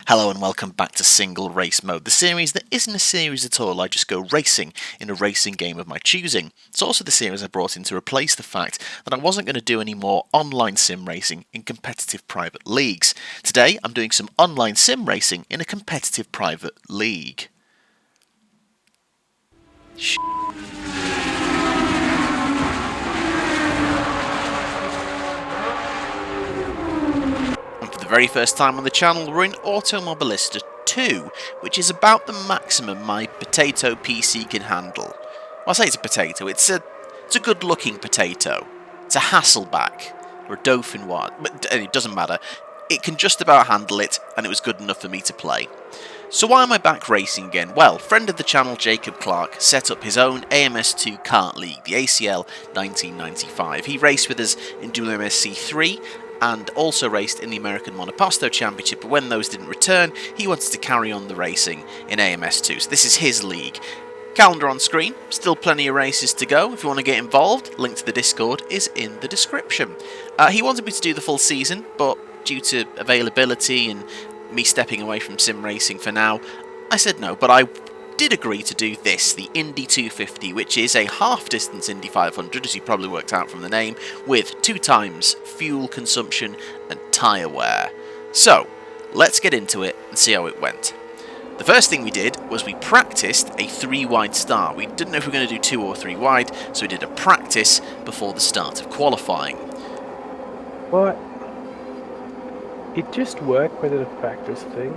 Hello and welcome back to Single Race Mode, the series that isn't a series at all. I just go racing in a racing game of my choosing. It's also the series I brought in to replace the fact that I wasn't going to do any more online sim racing in competitive private leagues. Today I'm doing some online sim racing in a competitive private league. For the very first time on the channel, we're in Automobilista 2, which is about the maximum my potato PC can handle. Well, I say it's a potato, it's a good looking potato. It's a Hasselback, or a Dauphinoise, but it doesn't matter. It can just about handle it, and it was good enough for me to play. So why am I back racing again? Well, friend of the channel Jacob Clark set up his own AMS2 CART League, the ACL 1995. He raced with us in WMSC III, and also raced in the American Monoposto Championship, but when those didn't return, he wanted to carry on the racing in AMS2, so this is his league. Calendar on screen, still plenty of races to go. If you want to get involved, link to the Discord is in the description. He wanted me to do the full season, but due to availability and me stepping away from sim racing for now, I said no, but I did agree to do this, the Indy 250, which is a half-distance Indy 500, as you probably worked out from the name, with 2 times fuel consumption and tyre wear. So, let's get into it and see how it went. The first thing we did was we practiced a 3-wide start. We didn't know if we were going to do 2 or 3 wide, so we did a practice before the start of qualifying. What? It just worked with the practice thing.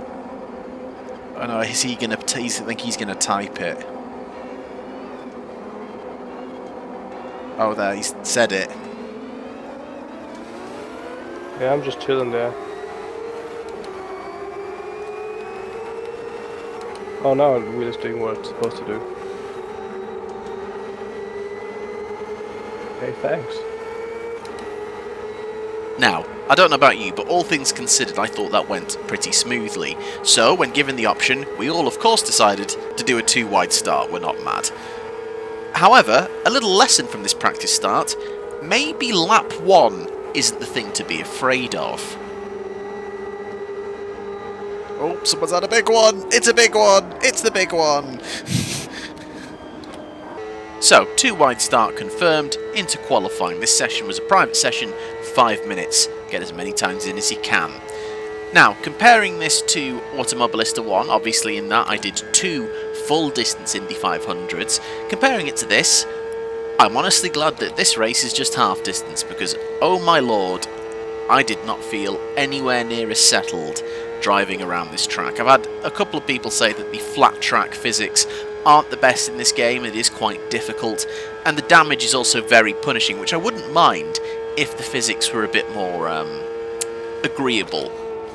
I know, is he gonna? I think he's gonna type it. Oh, there, he's said it. Yeah, I'm just chilling there. Oh no, the wheel is doing what it's supposed to do. Okay, thanks. Now, I don't know about you, but all things considered, I thought that went pretty smoothly. So, when given the option, we all of course decided to do a 2-wide start. We're not mad. However, a little lesson from this practice start, maybe lap 1 isn't the thing to be afraid of. Oh, someone's had a big one! It's a big one! It's the big one! So, 2-wide start confirmed, into qualifying. This session was a private session, 5 minutes. Get as many times in as you can. Now, comparing this to Automobilista 1, obviously in that I did 2 full-distance Indy 500s. Comparing it to this, I'm honestly glad that this race is just half-distance, because, oh my lord, I did not feel anywhere near as settled driving around this track. I've had a couple of people say that the flat track physics aren't the best in this game. It is quite difficult, and the damage is also very punishing, which I wouldn't mind if the physics were a bit more agreeable.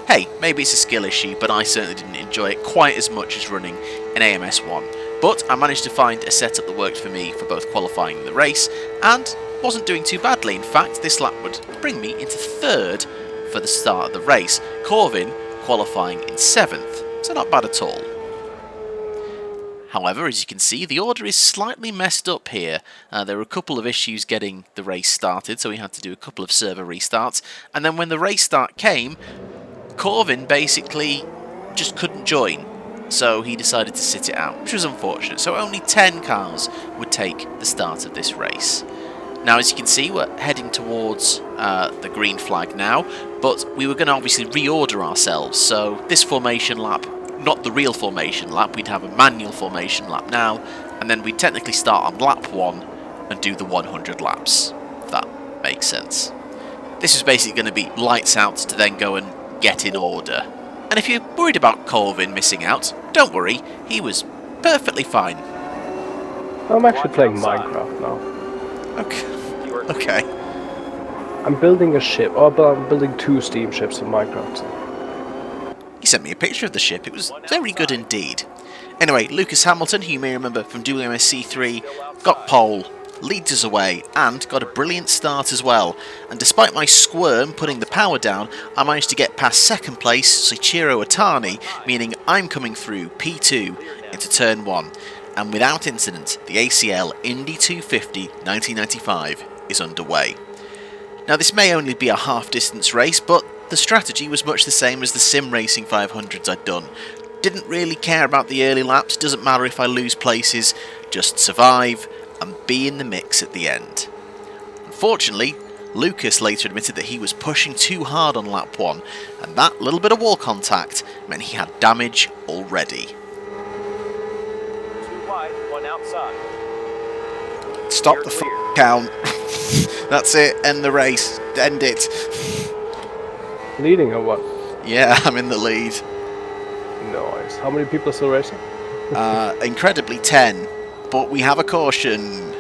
Hey, maybe it's a skill issue, but I certainly didn't enjoy it quite as much as running in AMS1. But I managed to find a setup that worked for me for both qualifying and the race, and wasn't doing too badly. In fact, this lap would bring me into 3rd for the start of the race. Corvin qualifying in 7th, so not bad at all. However, as you can see, the order is slightly messed up here. There were a couple of issues getting the race started, so we had to do a couple of server restarts. And then when the race start came, Corvin basically just couldn't join. So he decided to sit it out, which was unfortunate. So only 10 cars would take the start of this race. Now, as you can see, we're heading towards the green flag now, but we were going to obviously reorder ourselves. So this formation lap, not the real formation lap, we'd have a manual formation lap now, and then we'd technically start on lap 1 and do the 100 laps, if that makes sense. This is basically going to be lights out to then go and get in order. And if you're worried about Corvin missing out, don't worry, he was perfectly fine. I'm actually playing Minecraft now. Okay. I'm building a ship, but I'm building 2 steamships in Minecraft. He sent me a picture of the ship. It was very good indeed. Anyway, Lucas Hamilton, who you may remember from WMSC III, got pole, leads us away, and got a brilliant start as well. And despite my squirm putting the power down, I managed to get past 2nd place Soichiro Otani, meaning I'm coming through P2 into turn 1. And without incident, the ACL Indy 250 1995 is underway. Now, this may only be a half-distance race, but The strategy was much the same as the sim racing 500s I'd done. Didn't really care about the early laps, doesn't matter if I lose places, just survive and be in the mix at the end. Unfortunately, Lucas later admitted that he was pushing too hard on lap 1, and that little bit of wall contact meant he had damage already. 2 wide, 1 outside. Stop the count. That's it, end the race, end it. Leading or what? Yeah, I'm in the lead. Nice. How many people are still racing? Incredibly 10, but we have a caution.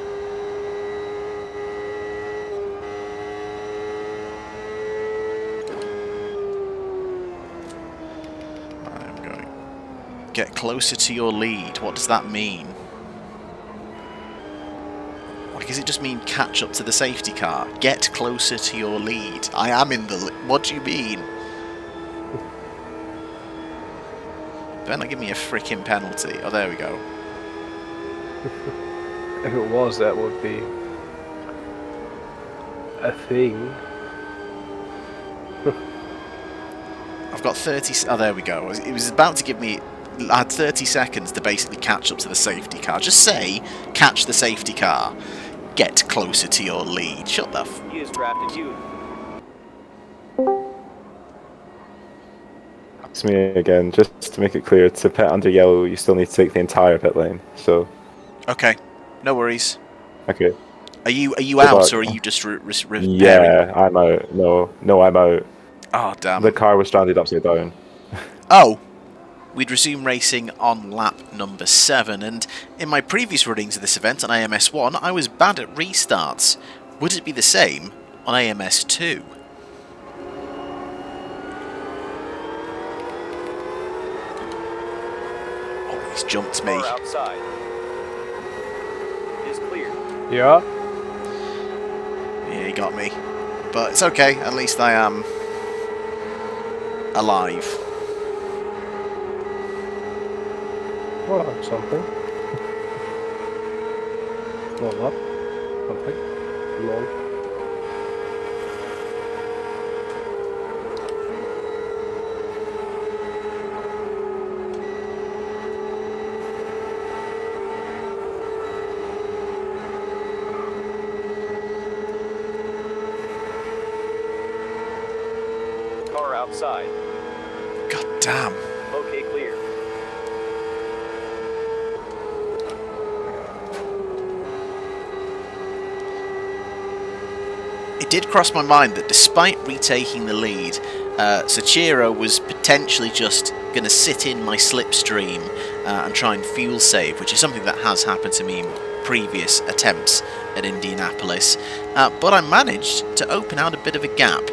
I'm going to get closer to your lead. What does that mean? Does it just mean catch up to the safety car? Get closer to your lead. I am in the lead. What do you mean? Better not give me a freaking penalty. Oh, there we go. If it was, that would be a thing. I've got 30... Oh, there we go. It was about to give me... I had 30 seconds to basically catch up to the safety car. Just say, catch the safety car. Get closer to your lead. Shut the f... He is drafted you. It's me again. Just to make it clear, to pit under yellow, you still need to take the entire pit lane. So. Okay, no worries. Okay. Are you Good out luck. or are you just repairing? Yeah, I'm out. No, I'm out. Oh damn. The car was stranded upside down. Oh. We'd resume racing on lap number 7, and in my previous runnings of this event on AMS1, I was bad at restarts. Would it be the same on AMS2? Oh, he's jumped me. Car outside. Is clear. Yeah. Yeah, he got me. But it's okay, at least I am alive. Well, something. Not a lot. Something. Long. Car outside. God damn. Okay, clear. It did cross my mind that despite retaking the lead, Sachiro was potentially just going to sit in my slipstream and try and fuel save, which is something that has happened to me in previous attempts at Indianapolis. But I managed to open out a bit of a gap.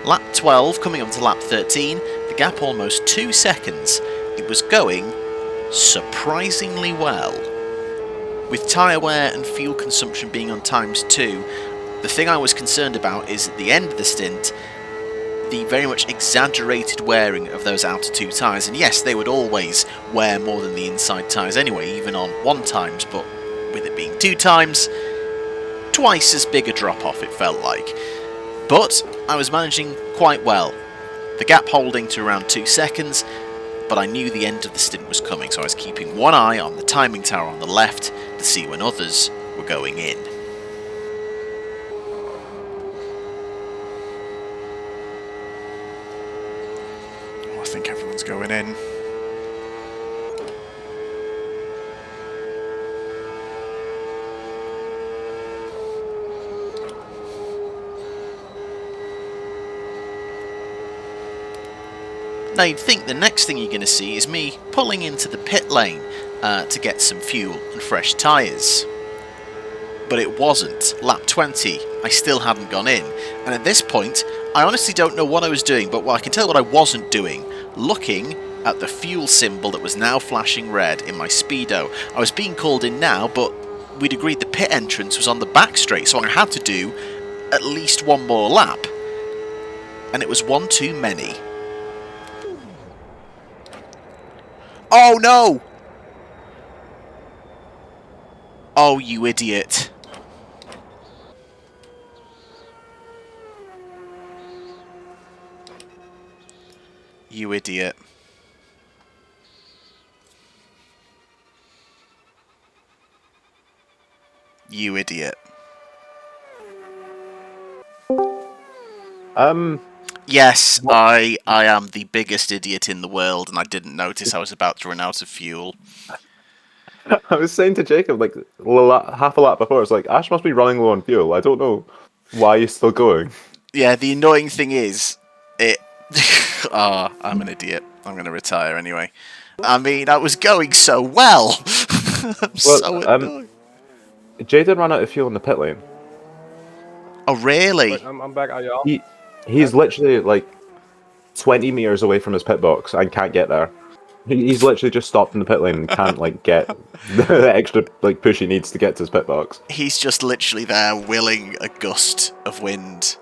Lap 12 coming up to lap 13, the gap almost 2 seconds. It was going surprisingly well. With tyre wear and fuel consumption being on ×2, the thing I was concerned about is at the end of the stint, the very much exaggerated wearing of those outer 2 tyres. And yes, they would always wear more than the inside tyres anyway, even on 1 times, but with it being 2 times, twice as big a drop-off it felt like. But I was managing quite well. The gap holding to around 2 seconds, but I knew the end of the stint was coming, so I was keeping one eye on the timing tower on the left to see when others were going in. I think everyone's going in. Now you'd think the next thing you're going to see is me pulling into the pit lane to get some fuel and fresh tyres. But it wasn't. Lap 20, I still hadn't gone in. And at this point, I honestly don't know what I was doing, but I can tell what I wasn't doing. Looking at the fuel symbol that was now flashing red in my Speedo. I was being called in now, but we'd agreed the pit entrance was on the back straight, so I had to do at least one more lap. And it was one too many. Oh no! Oh, you idiot. You idiot. You idiot. Yes, I am the biggest idiot in the world, and I didn't notice I was about to run out of fuel. I was saying to Jacob, like, half a lap before, it's like, Ash must be running low on fuel. I don't know why he's still going. Yeah, the annoying thing is, it... I'm an idiot. I'm going to retire anyway. I mean, I was going so well! I'm so annoyed. Jaden ran out of fuel in the pit lane. Oh, really? Wait, I'm back. Are you on? He's literally, like, 20 meters away from his pit box and can't get there. He's literally just stopped in the pit lane and can't, like, get the extra, like, push he needs to get to his pit box. He's just literally there willing a gust of wind.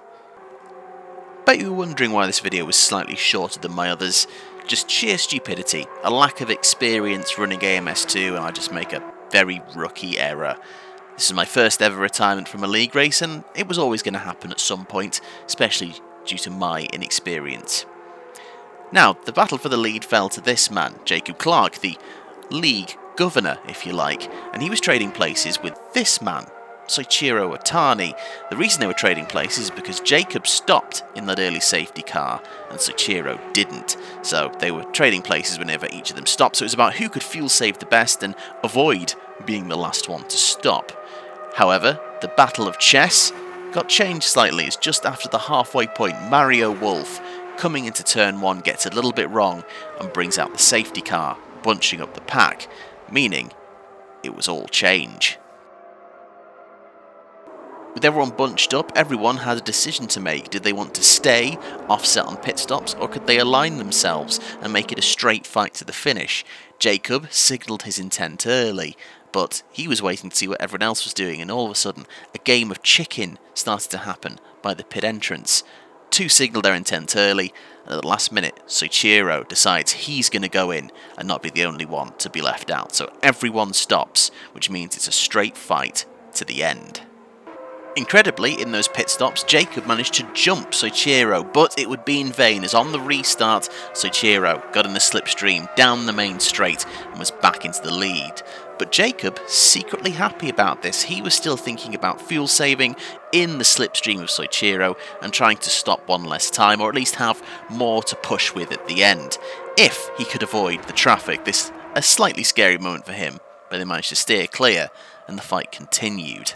Bet you were wondering why this video was slightly shorter than my others. Just sheer stupidity, a lack of experience running AMS2, and I just make a very rookie error. This is my first ever retirement from a league race, and it was always going to happen at some point, especially due to my inexperience. Now, the battle for the lead fell to this man, Jacob Clark, the league governor, if you like, and he was trading places with this man, Soichiro Otani. The reason they were trading places is because Jacob stopped in that early safety car and Soichiro didn't. So they were trading places whenever each of them stopped. So it was about who could fuel save the best and avoid being the last one to stop. However, the battle of chess got changed slightly as just after the halfway point, Mario Wolf, coming into turn 1, gets a little bit wrong and brings out the safety car, bunching up the pack, meaning it was all change. With everyone bunched up, everyone had a decision to make. Did they want to stay, offset on pit stops, or could they align themselves and make it a straight fight to the finish? Jacob signalled his intent early, but he was waiting to see what everyone else was doing, and all of a sudden, a game of chicken started to happen by the pit entrance. Two signalled their intent early, and at the last minute, Soichiro decides he's going to go in and not be the only one to be left out. So everyone stops, which means it's a straight fight to the end. Incredibly, in those pit stops, Jacob managed to jump Soichiro, but it would be in vain as on the restart, Soichiro got in the slipstream down the main straight and was back into the lead. But Jacob, secretly happy about this, he was still thinking about fuel saving in the slipstream of Soichiro and trying to stop one less time, or at least have more to push with at the end. If he could avoid the traffic, this a slightly scary moment for him, but they managed to steer clear and the fight continued.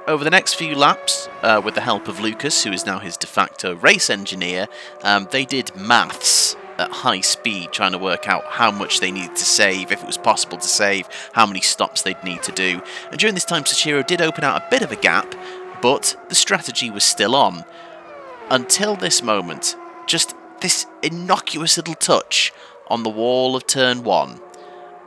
Over the next few laps, with the help of Lucas, who is now his de facto race engineer, they did maths at high speed, trying to work out how much they needed to save, if it was possible to save, how many stops they'd need to do. And during this time, Soichiro did open out a bit of a gap, but the strategy was still on. Until this moment, just this innocuous little touch on the wall of turn 1,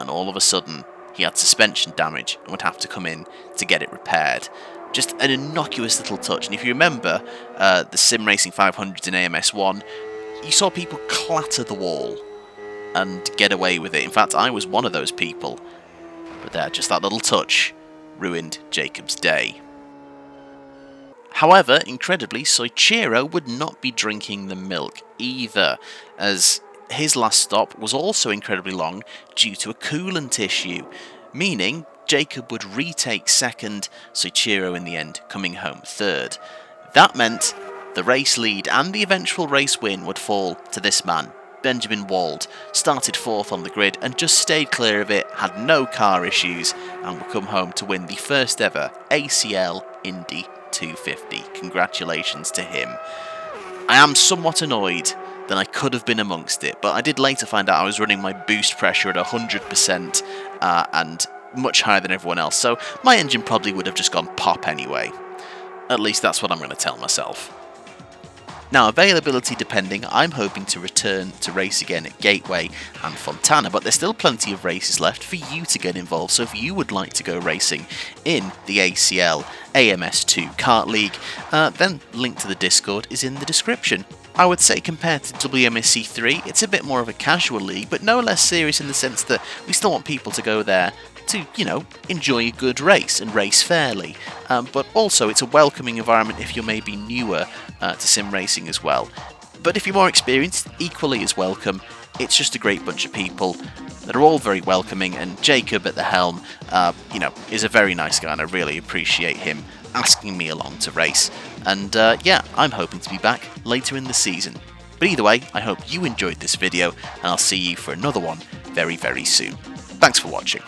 and all of a sudden, he had suspension damage and would have to come in to get it repaired. Just an innocuous little touch, and if you remember the Sim Racing 500s in AMS1, you saw people clatter the wall and get away with it. In fact, I was one of those people. But there, just that little touch ruined Jacob's day. However, incredibly, Soichiro would not be drinking the milk either, as his last stop was also incredibly long due to a coolant issue, meaning Jacob would retake second, Soichiro in the end coming home third. That meant the race lead and the eventual race win would fall to this man, Benjamin Wald. Started fourth on the grid and just stayed clear of it, had no car issues, and would come home to win the first ever ACL Indy 250. Congratulations to him. I am somewhat annoyed that I could have been amongst it, but I did later find out I was running my boost pressure at 100% and much higher than everyone else, so my engine probably would have just gone pop anyway. At least that's what I'm going to tell myself. Now, availability depending, I'm hoping to return to race again at Gateway and Fontana, but there's still plenty of races left for you to get involved, so if you would like to go racing in the ACL AMS2 CART League, then link to the Discord is in the description. I would say compared to WMSC III, it's a bit more of a casual league, but no less serious in the sense that we still want people to go there to, enjoy a good race and race fairly. But also it's a welcoming environment if you're maybe newer to sim racing as well. But if you're more experienced, equally as welcome. It's just a great bunch of people that are all very welcoming, and Jacob at the helm, is a very nice guy, and I really appreciate him asking me along to race. And yeah, I'm hoping to be back later in the season. But either way, I hope you enjoyed this video, and I'll see you for another one very, very soon. Thanks for watching.